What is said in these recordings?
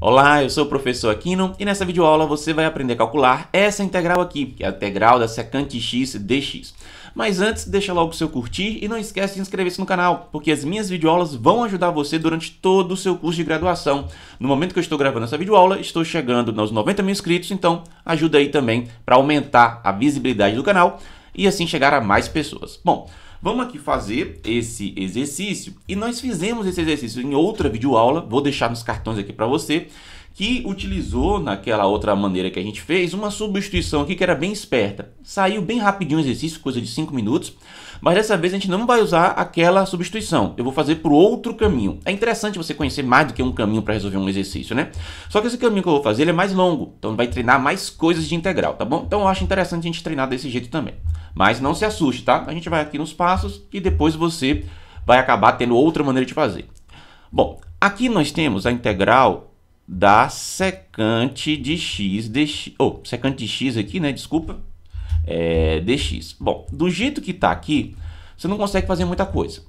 Olá, eu sou o professor Aquino e nessa videoaula você vai aprender a calcular essa integral aqui, que é a integral da secante x dx. Mas antes, deixa logo o seu curtir e não esquece de inscrever-se no canal, porque as minhas videoaulas vão ajudar você durante todo o seu curso de graduação. No momento que eu estou gravando essa videoaula, estou chegando nos 90 mil inscritos, então ajuda aí também para aumentar a visibilidade do canal e assim chegar a mais pessoas. Bom, vamos aqui fazer esse exercício e nós fizemos esse exercício em outra videoaula, vou deixar nos cartões aqui para você, que utilizou naquela outra maneira que a gente fez uma substituição aqui que era bem esperta. Saiu bem rapidinho o exercício, coisa de 5 minutos, mas dessa vez a gente não vai usar aquela substituição, eu vou fazer por outro caminho. É interessante você conhecer mais do que um caminho para resolver um exercício, né? Só que esse caminho que eu vou fazer ele é mais longo, então vai treinar mais coisas de integral, tá bom? Então eu acho interessante a gente treinar desse jeito também. Mas não se assuste, tá? A gente vai aqui nos passos e depois você vai acabar tendo outra maneira de fazer. Bom, aqui nós temos a integral da secante de x dx. Secante de x aqui, né? Desculpa. Dx. Bom, do jeito que está aqui, você não consegue fazer muita coisa.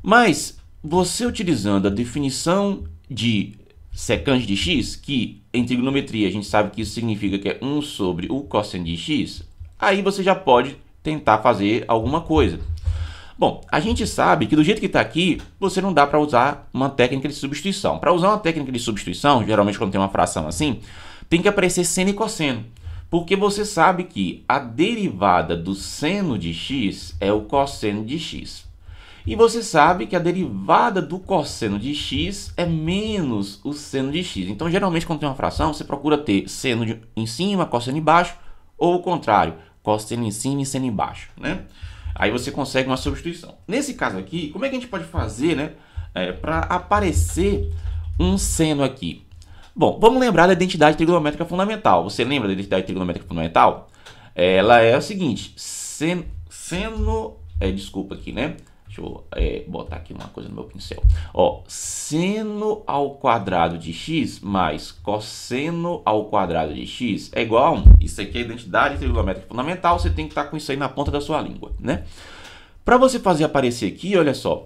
Mas você utilizando a definição de secante de x, que em trigonometria a gente sabe que isso significa que é 1 sobre o cosseno de x, aí você já pode tentar fazer alguma coisa. Bom, a gente sabe que do jeito que está aqui, você não dá para usar uma técnica de substituição. Para usar uma técnica de substituição, geralmente quando tem uma fração assim, tem que aparecer seno e cosseno. Porque você sabe que a derivada do seno de x é o cosseno de x. E você sabe que a derivada do cosseno de x é menos o seno de x. Então, geralmente, quando tem uma fração, você procura ter seno em cima, cosseno embaixo, ou o contrário, cosseno em cima e seno embaixo, né? Aí você consegue uma substituição. Nesse caso aqui, como é que a gente pode fazer, né, para aparecer um seno aqui? Bom, vamos lembrar da identidade trigonométrica fundamental. Você lembra da identidade trigonométrica fundamental? Ela é o seguinte, desculpa aqui, né? Deixa eu botar aqui uma coisa no meu pincel. Ó, seno ao quadrado de x mais cosseno ao quadrado de x é igual a 1. Isso aqui é a identidade trigonométrica fundamental, você tem que estar com isso aí na ponta da sua língua, né? Para você fazer aparecer aqui, olha só,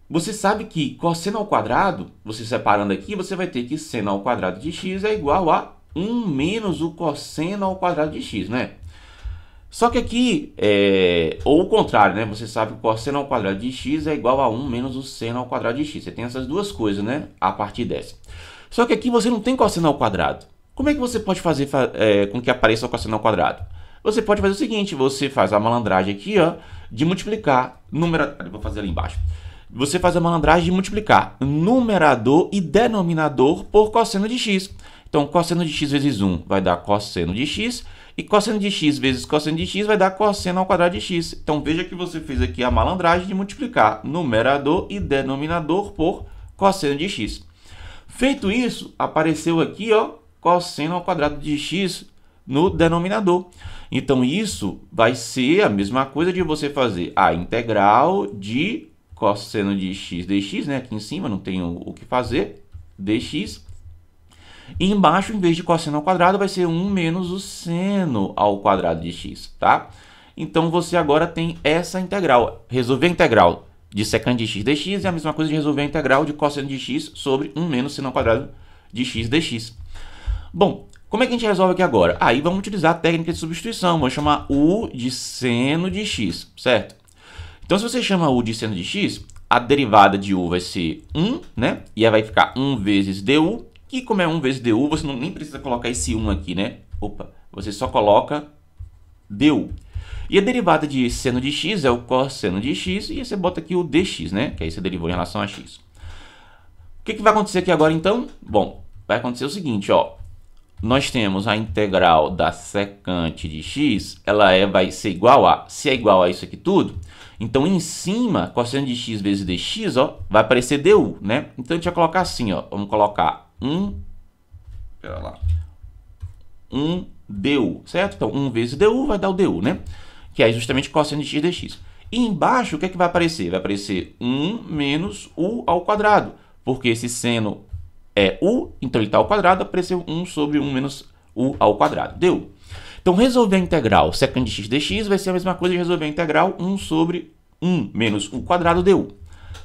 você sabe que cosseno ao quadrado, você separando aqui, você vai ter que seno ao quadrado de x é igual a 1 menos o cosseno ao quadrado de x, né? Só que aqui, ou o contrário, né? Você sabe que o cosseno ao quadrado de x é igual a 1 menos o seno ao quadrado de x. Você tem essas duas coisas, né? A partir dessa. Só que aqui você não tem cosseno ao quadrado. Como é que você pode fazer com que apareça o cosseno ao quadrado? Você pode fazer o seguinte, você faz a malandragem aqui, ó, de multiplicar numerador. Vou fazer ali embaixo. Você faz a malandragem de multiplicar numerador e denominador por cosseno de x. Então, cosseno de x vezes 1 vai dar cosseno de x. E cosseno de x vezes cosseno de x vai dar cosseno ao quadrado de x. Então, veja que você fez aqui a malandragem de multiplicar numerador e denominador por cosseno de x. Feito isso, apareceu aqui, ó, cosseno ao quadrado de x no denominador. Então, isso vai ser a mesma coisa de você fazer a integral de cosseno de x dx, né? Aqui em cima não tem o que fazer, dx. E embaixo, em vez de cosseno ao quadrado, vai ser 1 menos o seno ao quadrado de x, tá? Então, você agora tem essa integral. Resolver a integral de secante de x dx é a mesma coisa de resolver a integral de cosseno de x sobre 1 menos seno ao quadrado de x dx. Bom, como é que a gente resolve aqui agora? Aí vamos utilizar a técnica de substituição. Vamos chamar u de seno de x, certo? Então, se você chama u de seno de x, a derivada de u vai ser 1, né? E aí vai ficar 1 vezes du. E como é 1 vezes du, você nem precisa colocar esse 1 aqui, né? Você só coloca du. E a derivada de seno de x é o cosseno de x, e você bota aqui o dx, né? Que aí você derivou em relação a x. O que vai acontecer aqui agora, então? Bom, vai acontecer o seguinte, ó. Nós temos a integral da secante de x, ela vai ser igual a, se é igual a isso aqui tudo, então em cima, cosseno de x vezes dx, ó, vai aparecer du, né? Então a gente vai colocar assim, ó, vamos colocar 1 du, certo? Então 1 vezes du vai dar o du, né? Que é justamente cosseno de x dx. E embaixo, o que é que vai aparecer? Vai aparecer 1 menos u ao quadrado, porque esse seno é u, então ele está ao quadrado, apareceu 1 sobre 1 menos u ao quadrado, du. Então, resolver a integral secante de x dx vai ser a mesma coisa de resolver a integral 1 sobre 1 menos u quadrado du.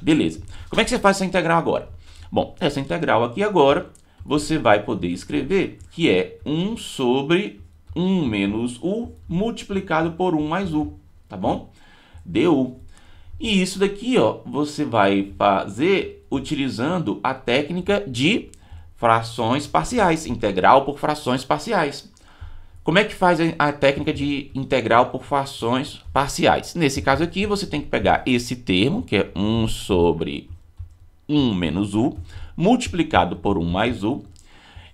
Beleza. Como é que você faz essa integral agora? Bom, essa integral aqui agora você vai poder escrever que é 1 sobre 1 menos u multiplicado por 1 mais u, tá bom? Du. E isso daqui, ó, você vai fazer utilizando a técnica de frações parciais, integral por frações parciais. Como é que faz a técnica de integral por frações parciais? Nesse caso aqui, você tem que pegar esse termo, que é 1 sobre 1 menos u, multiplicado por 1 mais u,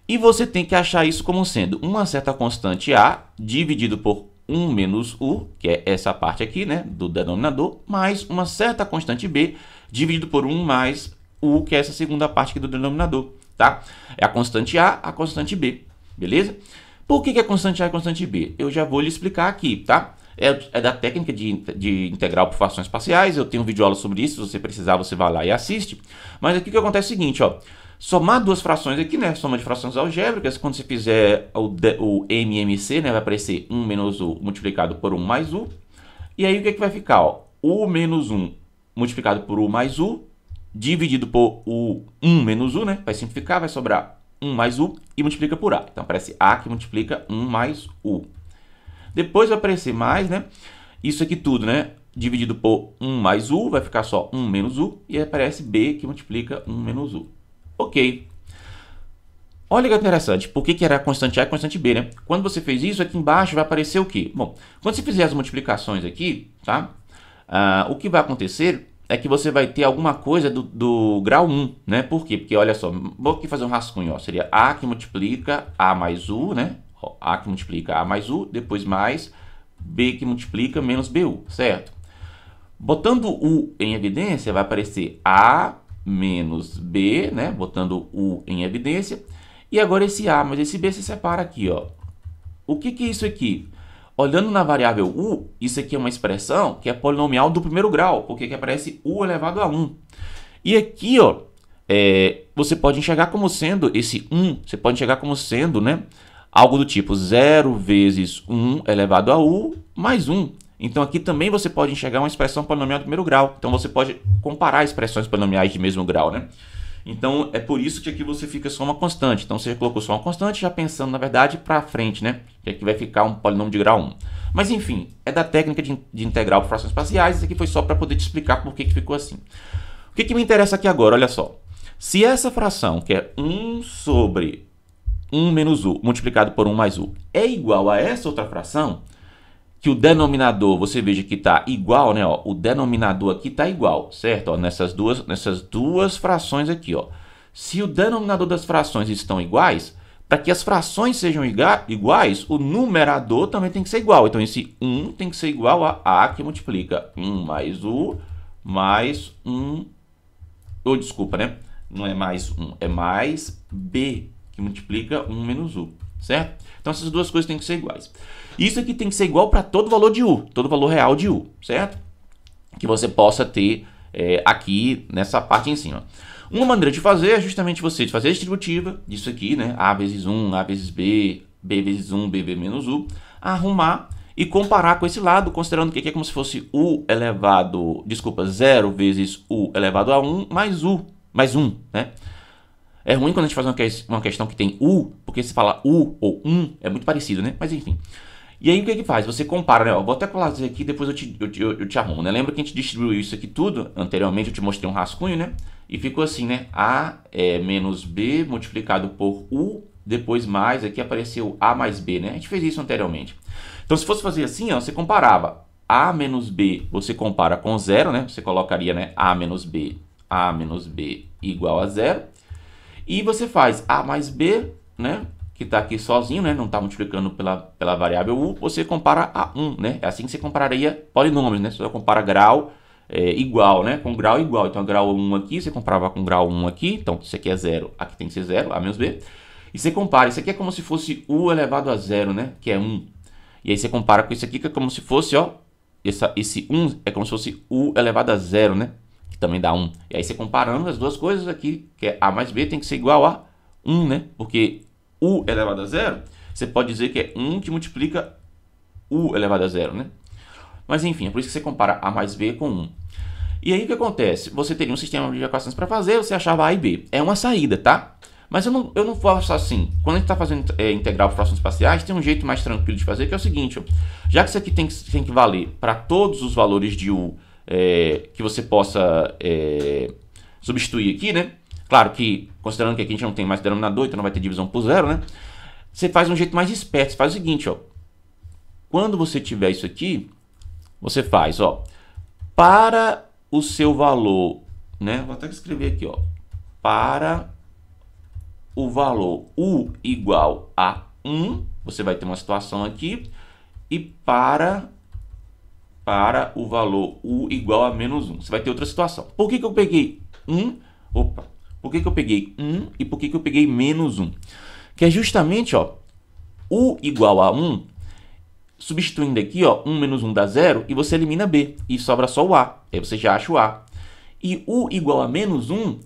e você tem que achar isso como sendo uma certa constante a dividido por 1 menos u, que é essa parte aqui, né, do denominador, mais uma certa constante b dividido por 1 mais u, que é essa segunda parte aqui do denominador, tá? É a constante a constante b, beleza? Por que é constante a e constante b? Eu já vou lhe explicar aqui, tá? É da técnica de integral por frações parciais, eu tenho um vídeo aula sobre isso, se você precisar você vai lá e assiste. Mas aqui o que acontece é o seguinte, ó, somar duas frações aqui, né, soma de frações algébricas, quando você fizer o MMC, né, vai aparecer 1 menos u multiplicado por 1 mais u, e aí o que vai ficar, ó, u menos 1 multiplicado por u mais u, dividido por o 1 menos u, né, vai simplificar, vai sobrar 1 mais u e multiplica por a, então aparece a que multiplica 1 mais u. Depois vai aparecer mais, né? Isso aqui tudo, né? Dividido por 1 mais u, vai ficar só 1 menos u. E aparece b que multiplica 1 menos u. Ok. Olha que interessante. Por que era constante a e constante b, né? Quando você fez isso, aqui embaixo vai aparecer o quê? Bom, quando você fizer as multiplicações aqui, tá? O que vai acontecer é que você vai ter alguma coisa do grau 1, né? Por quê? Porque, olha só, vou aqui fazer um rascunho, ó. Seria a que multiplica a mais u, né? A que multiplica a mais u, depois mais b que multiplica menos bu, certo? Botando u em evidência, vai aparecer a menos b, né? Botando u em evidência. E agora esse a, mas esse b se separa aqui, ó. O que é isso aqui? Olhando na variável u, isso aqui é uma expressão que é polinomial do primeiro grau, porque que aparece u elevado a 1. E aqui, ó, você pode enxergar como sendo esse 1, você pode enxergar como sendo, né? Algo do tipo 0 vezes 1 elevado a u mais 1. Então, aqui também você pode enxergar uma expressão polinomial do primeiro grau. Então, você pode comparar expressões polinomiais de mesmo grau, né? Então, é por isso que aqui você fica só uma constante. Então, você colocou só uma constante, já pensando, na verdade, para frente, né? Que aqui vai ficar um polinômio de grau 1. Mas, enfim, é da técnica de integral por frações parciais. Isso aqui foi só para poder te explicar por que ficou assim. O que me interessa aqui agora? Olha só. Se essa fração, que é 1 sobre 1 menos u multiplicado por 1 mais u é igual a essa outra fração, que o denominador, você veja que está igual, né? Ó, o denominador aqui está igual, certo? Ó, nessas duas frações aqui, ó. Se o denominador das frações estão iguais, para que as frações sejam iguais, o numerador também tem que ser igual. Então, esse 1 tem que ser igual a que multiplica 1 mais u mais 1... Ou, desculpa, né? Não é mais 1, é mais b, que multiplica 1 menos u, certo? Então, essas duas coisas têm que ser iguais. Isso aqui tem que ser igual para todo valor de u, todo valor real de u, certo? Que você possa ter aqui nessa parte em cima. Uma maneira de fazer é justamente você fazer a distributiva disso aqui, né? A vezes 1, A vezes B, B vezes 1, B menos u, arrumar e comparar com esse lado, considerando que aqui é como se fosse u elevado, desculpa, 0 vezes u elevado a 1 mais u, mais 1, né? É ruim quando a gente faz uma questão que tem u, porque se fala u ou é muito parecido, né? Mas enfim. E aí o que faz? Você compara, né? Eu vou até colar isso aqui, depois eu te arrumo, né? Lembra que a gente distribuiu isso aqui tudo? Anteriormente eu te mostrei um rascunho, né? E ficou assim, né? A menos b multiplicado por u, depois mais, aqui apareceu a mais b, né? A gente fez isso anteriormente. Então se fosse fazer assim, ó, você comparava a menos b, você compara com 0, né? Você colocaria, né? A menos b igual a 0. E você faz a mais b, né, que está aqui sozinho, né, não está multiplicando pela variável u, você compara a 1, né? É assim que você compararia polinômios, né? Você compara grau igual, né, com grau igual. Então, grau 1 aqui, você comparava com grau 1 aqui. Então, isso aqui é 0, aqui tem que ser 0, a menos b. E você compara, isso aqui é como se fosse u elevado a 0, né, que é 1. E aí você compara com isso aqui, que é como se fosse, ó, esse 1 é como se fosse u elevado a 0, né? Que também dá 1. E aí você comparando as duas coisas aqui, que é a mais b tem que ser igual a 1, né? Porque u elevado a 0, você pode dizer que é 1 que multiplica u elevado a 0, né? Mas enfim, é por isso que você compara a mais b com 1. E aí o que acontece? Você teria um sistema de equações para fazer, você achava a e b. É uma saída, tá? Mas eu não faço assim. Quando a gente está fazendo integral por frações parciais, tem um jeito mais tranquilo de fazer, que é o seguinte, ó, já que isso aqui tem que valer para todos os valores de u que você possa substituir aqui, né? Claro que, considerando que aqui a gente não tem mais denominador, então não vai ter divisão por zero, né? Você faz um jeito mais esperto, você faz o seguinte, ó. Quando você tiver isso aqui, você faz, ó, para o seu valor, né? Vou até escrever aqui, ó, para o valor u igual a 1, você vai ter uma situação aqui, e para o valor u igual a menos 1, você vai ter outra situação. Por que eu peguei 1? Por que eu peguei 1 e por que eu peguei menos 1? Que é justamente, ó, u igual a 1, substituindo aqui, ó, 1 menos 1 dá 0, e você elimina b, e sobra só o a. Aí você já acha o a. E u igual a menos 1,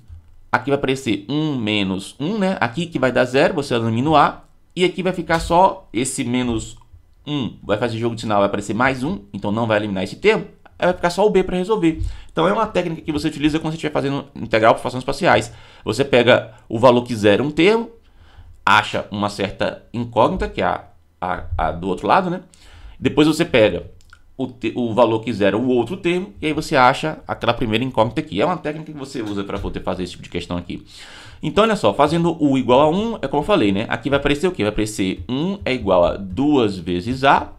aqui vai aparecer 1 menos 1, né? Aqui que vai dar 0, você elimina o a, e aqui vai ficar só esse menos 1. Vai fazer jogo de sinal, vai aparecer mais 1, então não vai eliminar esse termo, aí vai ficar só o b para resolver. Então é uma técnica que você utiliza quando você estiver fazendo integral por frações parciais. Você pega o valor que zero um termo, acha uma certa incógnita, que é a do outro lado, né? Depois você pega o valor que zera o outro termo, e aí você acha aquela primeira incógnita aqui. É uma técnica que você usa para poder fazer esse tipo de questão aqui. Então, olha só, fazendo u igual a 1, é como eu falei, né? Aqui vai aparecer o quê? Vai aparecer 1 é igual a 2 vezes a.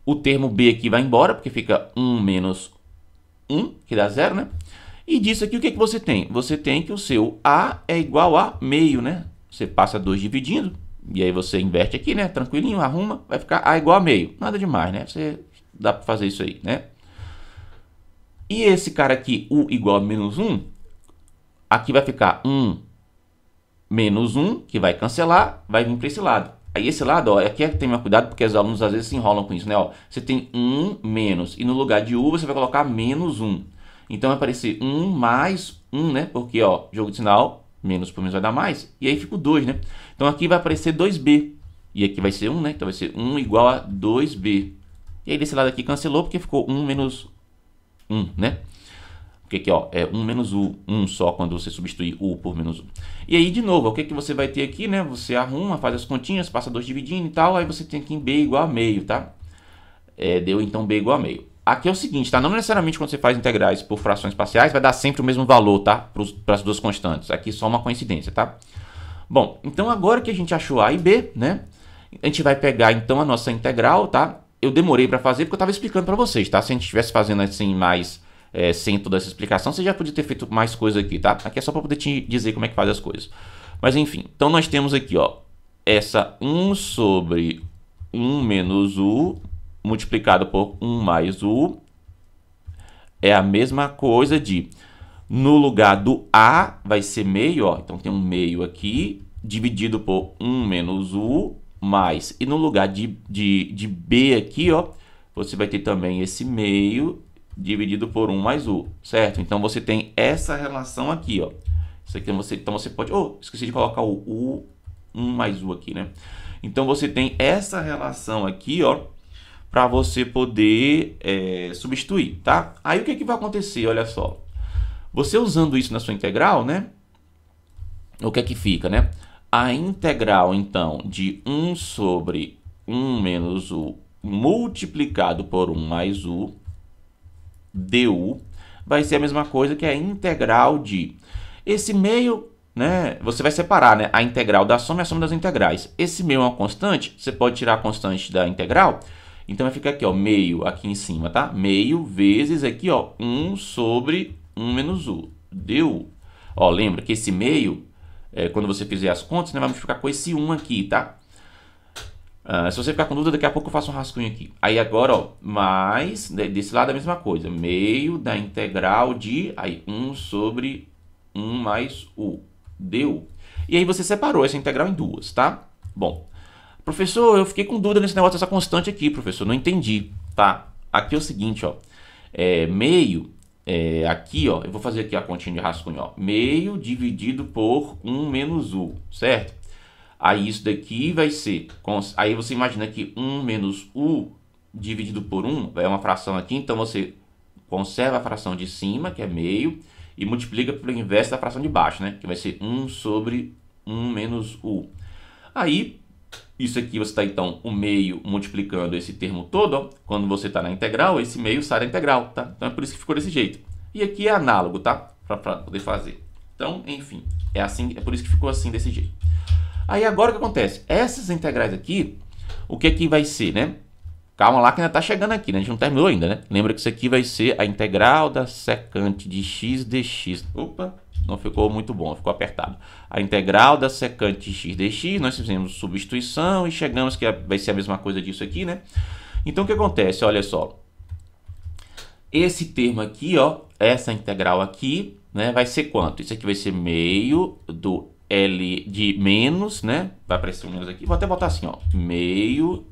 O termo b aqui vai embora, porque fica 1 menos 1, que dá 0, né? E disso aqui, o que você tem? Você tem que o seu a é igual a meio, né? Você passa 2 dividindo, e aí você inverte aqui, né? Tranquilinho, arruma, vai ficar a igual a meio. Nada demais, né? Você dá para fazer isso aí, né? E esse cara aqui, u igual a menos 1, aqui vai ficar 1 menos 1, que vai cancelar, vai vir para esse lado. Aí esse lado, ó, aqui é que tem mais cuidado, porque os alunos às vezes se enrolam com isso, né? Ó, você tem 1 menos, e no lugar de u você vai colocar menos 1. Então vai aparecer 1 mais 1, né? Porque, ó, jogo de sinal, menos por menos vai dar mais, e aí fica o 2, né? Então aqui vai aparecer 2b, e aqui vai ser 1, né? Então vai ser 1 igual a 2b. E aí desse lado aqui cancelou, porque ficou 1 menos 1, né? Porque aqui, ó, é 1 menos u, 1 só quando você substituir u por menos 1. E aí, de novo, o que você vai ter aqui, né? Você arruma, faz as continhas, passa 2 dividindo e tal, aí você tem aqui em b igual a meio, tá? Deu então b igual a meio. Aqui é o seguinte, tá? Não necessariamente quando você faz integrais por frações parciais vai dar sempre o mesmo valor, tá? Para as duas constantes. Aqui só uma coincidência, tá? Bom, então agora que a gente achou a e b, né? A gente vai pegar então a nossa integral, tá? Eu demorei para fazer porque eu estava explicando para vocês, tá? Se a gente estivesse fazendo assim mais sem toda essa explicação, você já podia ter feito mais coisa aqui, tá? Aqui é só para poder te dizer como é que faz as coisas. Mas enfim, então nós temos aqui, ó, essa 1 sobre 1 menos u multiplicado por 1 mais u é a mesma coisa de, no lugar do a vai ser meio, ó, então tem um meio aqui, dividido por 1 menos u mais, e no lugar de b aqui, ó, você vai ter também esse meio dividido por 1 mais u, certo? Então você tem essa relação aqui, ó. Isso aqui então você pode, esqueci de colocar o u 1 mais u aqui, né? Então você tem essa relação aqui, ó, para você poder substituir, tá? Aí o que vai acontecer? Olha só. Você usando isso na sua integral, né? O que é que fica, né? A integral, então, de 1 sobre 1 menos u multiplicado por 1 mais u du vai ser a mesma coisa que a integral de esse meio, né? Você vai separar, né, a integral da soma e a soma das integrais. Esse meio é uma constante, você pode tirar a constante da integral, então vai ficar aqui, ó, meio aqui em cima, tá? Meio vezes aqui, ó, 1 sobre 1 menos u du. Ó, lembra que esse meio, quando você fizer as contas, né, vai multiplicar com esse 1 aqui, tá? Se você ficar com dúvida, daqui a pouco eu faço um rascunho aqui. Aí agora, ó, mais, desse lado a mesma coisa. Meio da integral de 1 sobre 1 mais u du. E aí você separou essa integral em duas, tá? Bom, professor, eu fiquei com dúvida nesse negócio dessa constante aqui, professor. Não entendi, tá? Aqui é o seguinte, ó. Meio, aqui, ó, eu vou fazer aqui a continha de rascunho, ó. Meio dividido por 1 menos u, certo? Aí isso daqui vai ser, aí você imagina que 1 menos u dividido por 1 é uma fração aqui, então você conserva a fração de cima, que é meio, e multiplica pelo inverso da fração de baixo, né? Que vai ser 1 sobre 1 menos u. Aí, isso aqui você está, então, o meio multiplicando esse termo todo, ó. Quando você está na integral, esse meio sai da integral, tá? Então, é por isso que ficou desse jeito. E aqui é análogo, tá? Para poder fazer. Então, enfim, é assim, é por isso que ficou assim, desse jeito. Aí, agora o que acontece? Essas integrais aqui, o que aqui vai ser, né? Calma lá que ainda está chegando aqui, né? A gente não terminou ainda, né? Lembra que isso aqui vai ser a integral da secante de x dx. Opa, não ficou muito bom, ficou apertado. A integral da secante de x dx, nós fizemos substituição e chegamos que vai ser a mesma coisa disso aqui, né? Então, o que acontece? Olha só. Esse termo aqui, ó, essa integral aqui, né? Vai ser quanto? Isso aqui vai ser meio do L de menos, né? Vai aparecer um menos aqui. Vou até botar assim, ó. Meio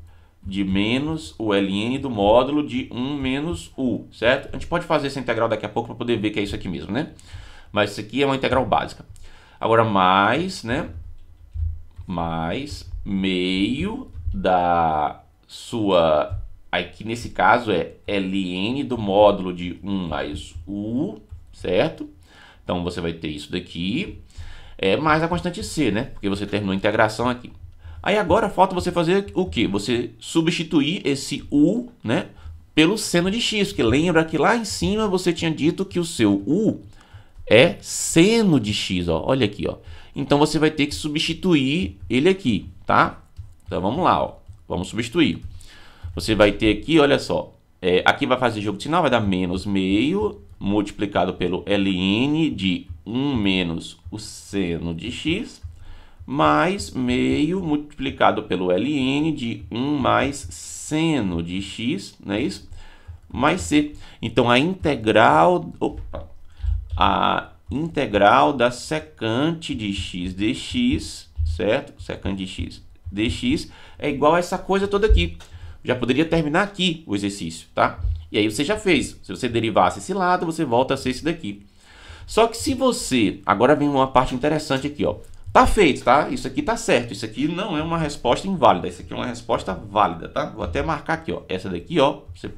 de menos o ln do módulo de 1 menos u, certo? A gente pode fazer essa integral daqui a pouco para poder ver que é isso aqui mesmo, né? Mas isso aqui é uma integral básica. Agora, mais, né? Mais meio da sua... Aqui nesse caso é ln do módulo de 1 mais u, certo? Então, você vai ter isso daqui. Mais a constante c, né? Porque você terminou a integração aqui. Aí agora falta você fazer o quê? Você substituir esse u, né, pelo seno de x, porque lembra que lá em cima você tinha dito que o seu u é seno de x, ó. Olha aqui, ó. Então você vai ter que substituir ele aqui, tá? Então vamos lá, ó. Vamos substituir. Você vai ter aqui, olha só, aqui vai fazer jogo de sinal, vai dar menos meio multiplicado pelo ln de 1 menos o seno de x, mais meio multiplicado pelo ln de 1 mais seno de x, não é isso? Mais c. Então, a integral da secante de x dx, certo? Secante de x dx é igual a essa coisa toda aqui. Já poderia terminar aqui o exercício, tá? E aí você já fez. Se você derivasse esse lado, você volta a ser esse daqui. Só que se você... Agora vem uma parte interessante aqui, ó. Tá feito, tá? Isso aqui tá certo. Isso aqui não é uma resposta inválida. Isso aqui é uma resposta válida, tá? Vou até marcar aqui, ó. Essa daqui, ó, você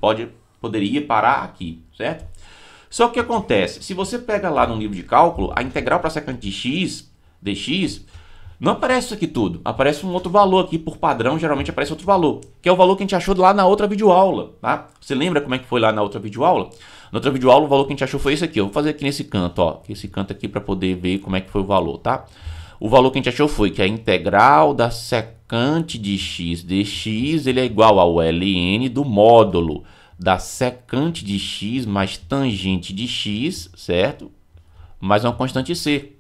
poderia parar aqui, certo? Só que o que acontece? Se você pega lá no livro de cálculo, a integral para secante de x, dx, não aparece isso aqui tudo. Aparece um outro valor aqui, por padrão, geralmente aparece outro valor. Que é o valor que a gente achou lá na outra videoaula, tá? Você lembra como é que foi lá na outra videoaula? Na outra videoaula, o valor que a gente achou foi esse aqui. Eu vou fazer aqui nesse canto, ó. Esse canto aqui para poder ver como é que foi o valor, tá? O valor que a gente achou foi que a integral da secante de x dx ele é igual ao ln do módulo da secante de x mais tangente de x, certo? Mais uma constante c,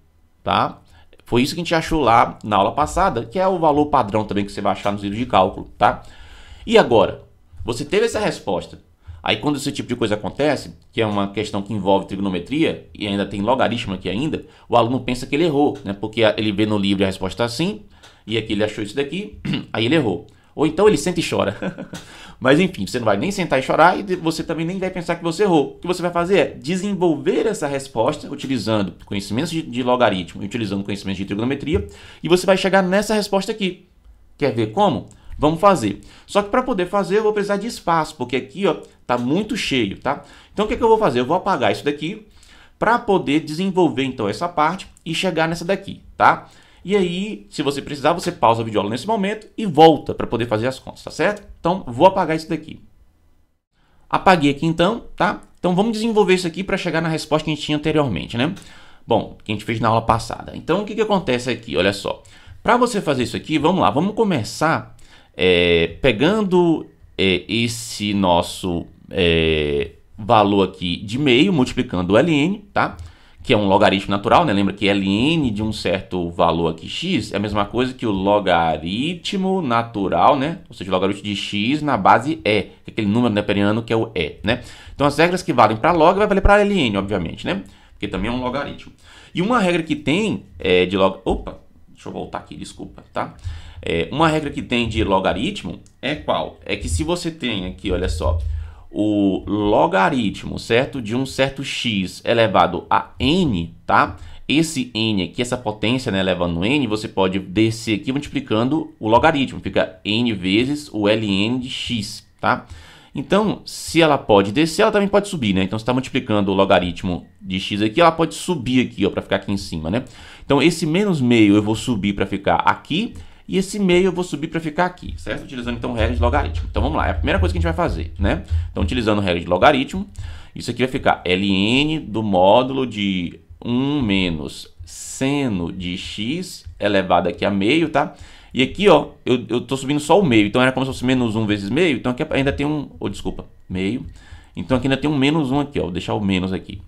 tá? Foi isso que a gente achou lá na aula passada, que é o valor padrão também que você vai achar nos livros de cálculo, tá? E agora? Você teve essa resposta. Aí quando esse tipo de coisa acontece, que é uma questão que envolve trigonometria, e ainda tem logaritmo aqui ainda, o aluno pensa que ele errou, né? Porque ele vê no livro a resposta assim, e aqui ele achou isso daqui, aí ele errou. Ou então ele senta e chora. Mas enfim, você não vai nem sentar e chorar, e você também nem vai pensar que você errou. O que você vai fazer é desenvolver essa resposta utilizando conhecimentos de logaritmo e utilizando conhecimentos de trigonometria, e você vai chegar nessa resposta aqui. Quer ver como? Vamos fazer. Só que para poder fazer eu vou precisar de espaço, porque aqui ó, tá muito cheio, tá? Então o que eu vou fazer? Eu vou apagar isso daqui para poder desenvolver então essa parte e chegar nessa daqui, tá? E aí, se você precisar, você pausa a videoaula nesse momento e volta para poder fazer as contas, tá certo? Então, vou apagar isso daqui. Apaguei aqui então, tá? Então, vamos desenvolver isso aqui para chegar na resposta que a gente tinha anteriormente, né? Bom, que a gente fez na aula passada. Então, o que acontece aqui? Olha só. Para você fazer isso aqui, vamos lá. Vamos começar pegando esse nosso valor aqui de meio, multiplicando o ln, tá? Que é um logaritmo natural, né? Lembra que ln de um certo valor aqui, x, é a mesma coisa que o logaritmo natural, né? Ou seja, o logaritmo de x na base é aquele número neperiano que é o e, né? Então, as regras que valem para log vai valer para ln, obviamente, né? Porque também é um logaritmo. E uma regra que tem de log... Opa, deixa eu voltar aqui, desculpa, tá? Uma regra que tem de logaritmo é qual? É que se você tem aqui, olha só, o logaritmo, certo? De um certo x elevado a n, tá? Esse n aqui, essa potência, né, elevando no n, você pode descer aqui multiplicando o logaritmo. Fica n vezes o ln de x, tá? Então, se ela pode descer, ela também pode subir, né? Então, você está multiplicando o logaritmo de x aqui, ela pode subir aqui, ó, para ficar aqui em cima, né? Então, esse menos meio eu vou subir para ficar aqui, e esse meio eu vou subir para ficar aqui, certo? Utilizando, então, regra de logaritmo. Então, vamos lá. É a primeira coisa que a gente vai fazer, né? Então, utilizando regra de logaritmo, isso aqui vai ficar ln do módulo de 1 menos seno de x elevado aqui a meio, tá? E aqui, ó, eu tô subindo só o meio, então era como se fosse menos 1 vezes meio, então aqui ainda tem um, desculpa, meio. Então aqui ainda tem um menos 1 aqui, ó, vou deixar o menos aqui.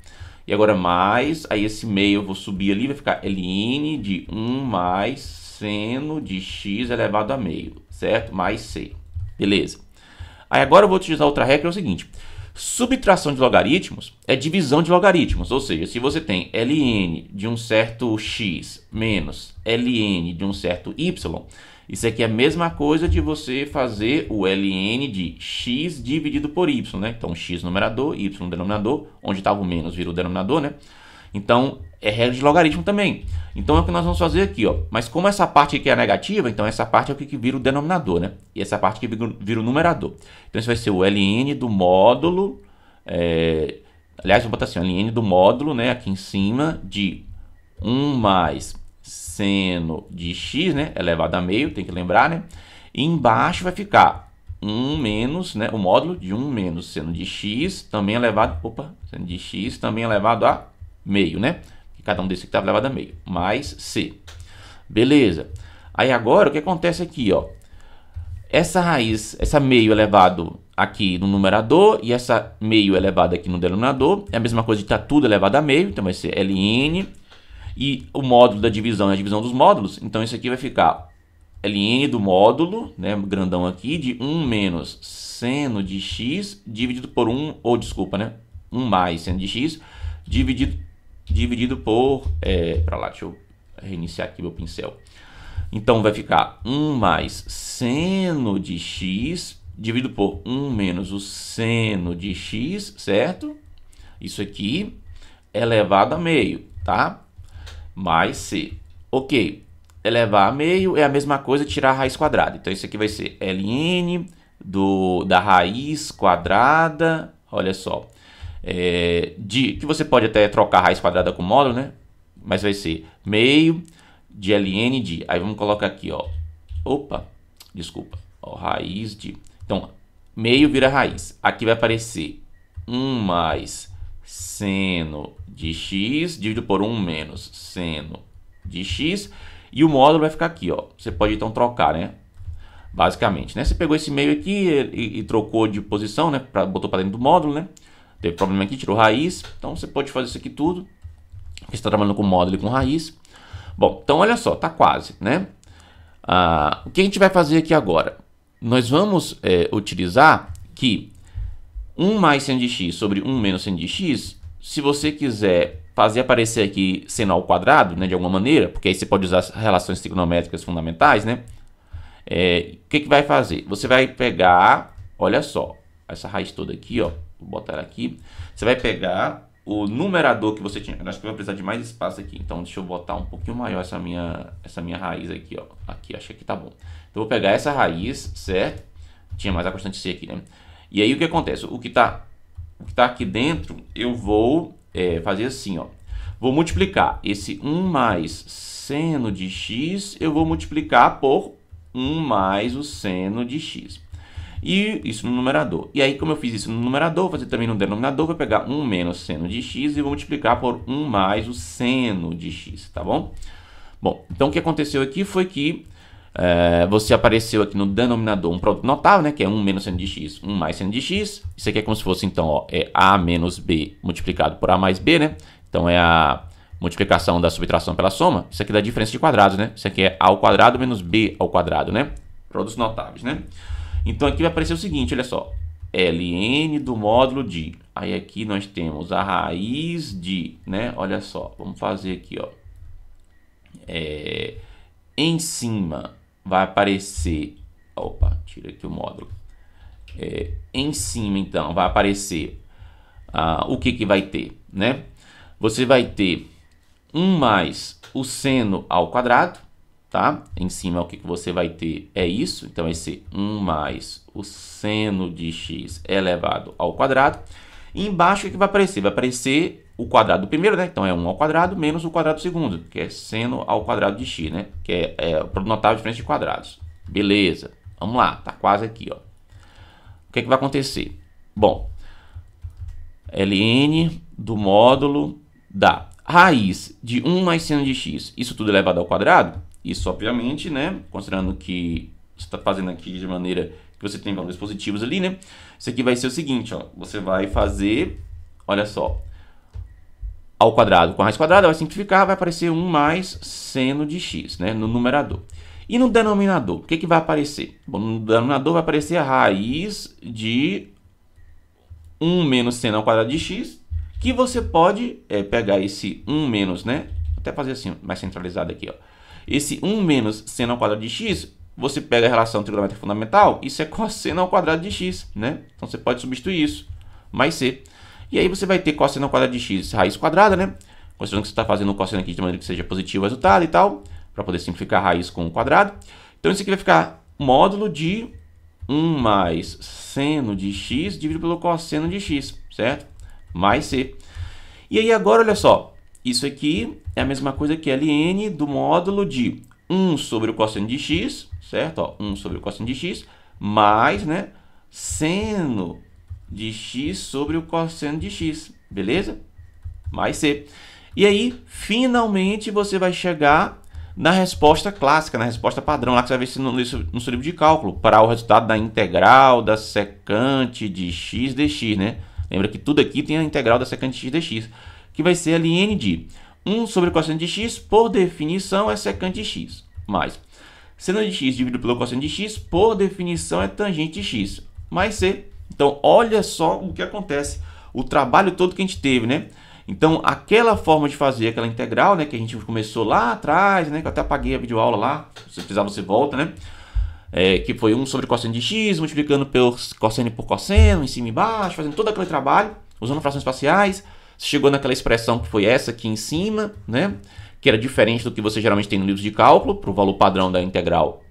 E agora mais, aí esse meio eu vou subir ali, vai ficar ln de 1 mais seno de x elevado a meio, certo? Mais c, beleza. Aí agora eu vou utilizar outra regra, é o seguinte: subtração de logaritmos é divisão de logaritmos, ou seja, se você tem ln de um certo x menos ln de um certo y, isso aqui é a mesma coisa de você fazer o ln de x dividido por y, né? Então, x numerador, y denominador, onde estava o menos vira o denominador, né? Então, é regra de logaritmo também. Então, é o que nós vamos fazer aqui, ó. Mas como essa parte aqui é negativa, então essa parte é o que vira o denominador, né? E essa parte aqui vira o numerador. Então, isso vai ser o ln do módulo... aliás, vou botar assim, ln do módulo, né? Aqui em cima, de 1 mais seno de x, né? Elevado a meio, tem que lembrar, né? E embaixo vai ficar 1 menos, né? O módulo de 1 menos seno de x, também elevado... seno de x também elevado a meio, né? Cada um desses aqui está elevado a meio, mais c. Beleza. Aí agora, o que acontece aqui, ó? Essa raiz, essa meio elevado aqui no numerador e essa meio elevado aqui no denominador é a mesma coisa de estar tudo elevado a meio, então vai ser ln. E o módulo da divisão é a divisão dos módulos, então isso aqui vai ficar ln do módulo, né, grandão aqui, de 1 menos seno de x dividido por 1, ou desculpa, né, 1 mais seno de x dividido por, para lá, deixa eu reiniciar aqui meu pincel. Então vai ficar 1 mais seno de x dividido por 1 menos o seno de x, certo? Isso aqui elevado a meio, tá? Mais c. Ok. Elevar a meio é a mesma coisa de tirar a raiz quadrada. Então isso aqui vai ser ln da raiz quadrada, olha só, que você pode até trocar a raiz quadrada com módulo, né? Mas vai ser meio de ln de... Aí vamos colocar aqui, ó. Ó, raiz de... Então, meio vira raiz. Aqui vai aparecer 1 mais seno de x dividido por 1 menos seno de x. E o módulo vai ficar aqui, ó. Você pode então trocar, né? Basicamente, né? Você pegou esse meio aqui e trocou de posição, né? Botou para dentro do módulo, né? Teve problema aqui, tirou raiz. Então, você pode fazer isso aqui tudo. Você está trabalhando com módulo e com raiz. Bom, então olha só, tá quase, né? O que a gente vai fazer aqui agora? Nós vamos utilizar que 1 mais seno de x sobre 1 menos seno de x, se você quiser fazer aparecer aqui seno ao quadrado, né, de alguma maneira, porque aí você pode usar as relações trigonométricas fundamentais, né? O que vai fazer? Você vai pegar, olha só, essa raiz toda aqui, ó, vou botar ela aqui. Você vai pegar o numerador que você tinha. Eu acho que vai precisar de mais espaço aqui, então deixa eu botar um pouquinho maior essa minha raiz aqui, ó. Aqui, acho que aqui tá bom. Então eu vou pegar essa raiz, certo? Tinha mais a constante c aqui, né? E aí o que acontece? O que tá aqui dentro, eu vou fazer assim, ó. Vou multiplicar esse 1 mais seno de x, eu vou multiplicar por 1 mais o seno de x. E isso no numerador. E aí, como eu fiz isso no numerador, vou fazer também no denominador, vou pegar 1 menos seno de x e vou multiplicar por 1 mais o seno de x, tá bom? Bom, então o que aconteceu aqui foi que você apareceu aqui no denominador um produto notável, né? Que é 1 menos seno de x, 1 mais seno de x. Isso aqui é como se fosse, então, ó, a menos b multiplicado por a mais b, né? Então, é a multiplicação da subtração pela soma. Isso aqui dá diferença de quadrados, né? Isso aqui é a ao quadrado menos b ao quadrado, né? Produtos notáveis, né? Então, aqui vai aparecer o seguinte, olha só. ln do módulo de... Aí, aqui nós temos a raiz de... né? Olha só, vamos fazer aqui, ó. Em cima vai aparecer... Opa, tira aqui o módulo. Em cima, então, vai aparecer... o que vai ter, né? Você vai ter 1 mais o seno ao quadrado, tá? Em cima o que você vai ter é isso, então vai ser 1 mais o seno de x elevado ao quadrado. E embaixo o que vai aparecer? Vai aparecer o quadrado do primeiro, né? Então é 1 ao quadrado menos o quadrado do segundo, que é seno ao quadrado de x, né? Que é o produto notável de diferença de quadrados. Beleza, vamos lá, tá quase aqui, ó. O que vai acontecer? Bom, ln do módulo da raiz de 1 mais seno de x, isso tudo elevado ao quadrado. Isso, obviamente, né? Considerando que você está fazendo aqui de maneira que você tem valores positivos ali, né? Isso aqui vai ser o seguinte, ó. Você vai fazer, olha só, ao quadrado com a raiz quadrada, vai simplificar, vai aparecer 1 mais seno de x, né? No numerador. E no denominador, o que vai aparecer? Bom, no denominador vai aparecer a raiz de 1 menos seno ao quadrado de x, que você pode pegar esse 1 menos, né? Vou até fazer assim, mais centralizado aqui, ó. Esse 1 menos seno ao quadrado de x, você pega a relação trigonométrica fundamental, isso é cosseno ao quadrado de x, né? Então você pode substituir isso, mais c. E aí você vai ter cosseno ao quadrado de x, raiz quadrada, né? Considerando que você está fazendo o cosseno aqui de maneira que seja positivo o resultado e tal, para poder simplificar a raiz com o quadrado. Então isso aqui vai ficar módulo de 1 mais seno de x dividido pelo cosseno de x, certo? Mais c. E aí agora, olha só, isso aqui é a mesma coisa que ln do módulo de 1 sobre o cosseno de x, certo? Ó, 1 sobre o cosseno de x, mais, né, seno de x sobre o cosseno de x, beleza? Mais c. E aí, finalmente, você vai chegar na resposta clássica, na resposta padrão, lá que você vai ver isso no seu livro de cálculo, para o resultado da integral da secante de x dx, né? Lembra que tudo aqui tem a integral da secante de x dx, que vai ser ln de 1 sobre o cosseno de x, por definição, é secante de x, mais seno de x dividido pelo cosseno de x, por definição, é tangente de x, mais c. Então, olha só o que acontece, o trabalho todo que a gente teve, né? Então, aquela forma de fazer aquela integral, né, que a gente começou lá atrás, né, que eu até apaguei a videoaula lá, se precisar você volta, né? Que foi 1 sobre cosseno de x, multiplicando pelo cosseno por cosseno, em cima e embaixo, fazendo todo aquele trabalho, usando frações parciais. Você chegou naquela expressão que foi essa aqui em cima, né? Que era diferente do que você geralmente tem no livro de cálculo, para o valor padrão da integral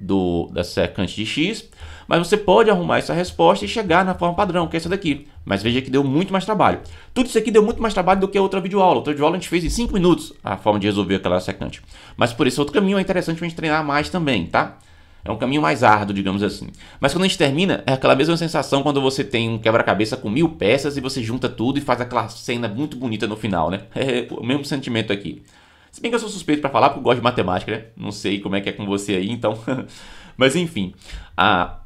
da secante de x. Mas você pode arrumar essa resposta e chegar na forma padrão, que é essa daqui. Mas veja que deu muito mais trabalho. Tudo isso aqui deu muito mais trabalho do que a outra videoaula. Outra videoaula a gente fez em 5 minutos a forma de resolver aquela secante. Mas por esse outro caminho é interessante para a gente treinar mais também, tá? É um caminho mais árduo, digamos assim. Mas quando a gente termina, é aquela mesma sensação quando você tem um quebra-cabeça com 1000 peças e você junta tudo e faz aquela cena muito bonita no final, né? É o mesmo sentimento aqui. Se bem que eu sou suspeito para falar porque eu gosto de matemática, né? Não sei como é que é com você aí, então... Mas enfim,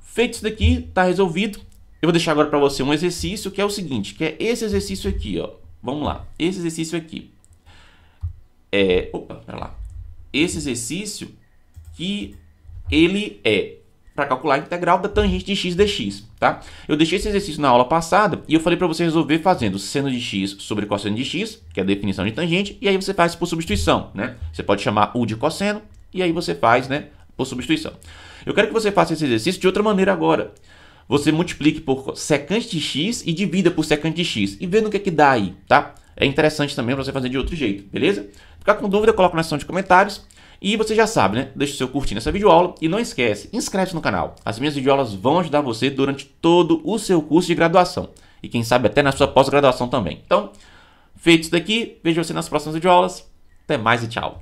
feito isso daqui, tá resolvido. Eu vou deixar agora para você um exercício que é o seguinte, que é esse exercício aqui, ó. Vamos lá, esse exercício aqui. Pera lá. Esse exercício que ele é para calcular a integral da tangente de x dx, tá? Eu deixei esse exercício na aula passada e eu falei para você resolver fazendo seno de x sobre cosseno de x, que é a definição de tangente, e aí você faz por substituição, né? Você pode chamar u de cosseno e aí você faz, né, por substituição. Eu quero que você faça esse exercício de outra maneira agora. Você multiplique por secante de x e divida por secante de x e vê no que dá aí, tá? É interessante também para você fazer de outro jeito, beleza? Ficar com dúvida, coloca na seção de comentários. E você já sabe, né? Deixa o seu curtir nessa videoaula e não esquece, inscreve-se no canal. As minhas videoaulas vão ajudar você durante todo o seu curso de graduação. E quem sabe até na sua pós-graduação também. Então, feito isso daqui, vejo você nas próximas videoaulas. Até mais e tchau!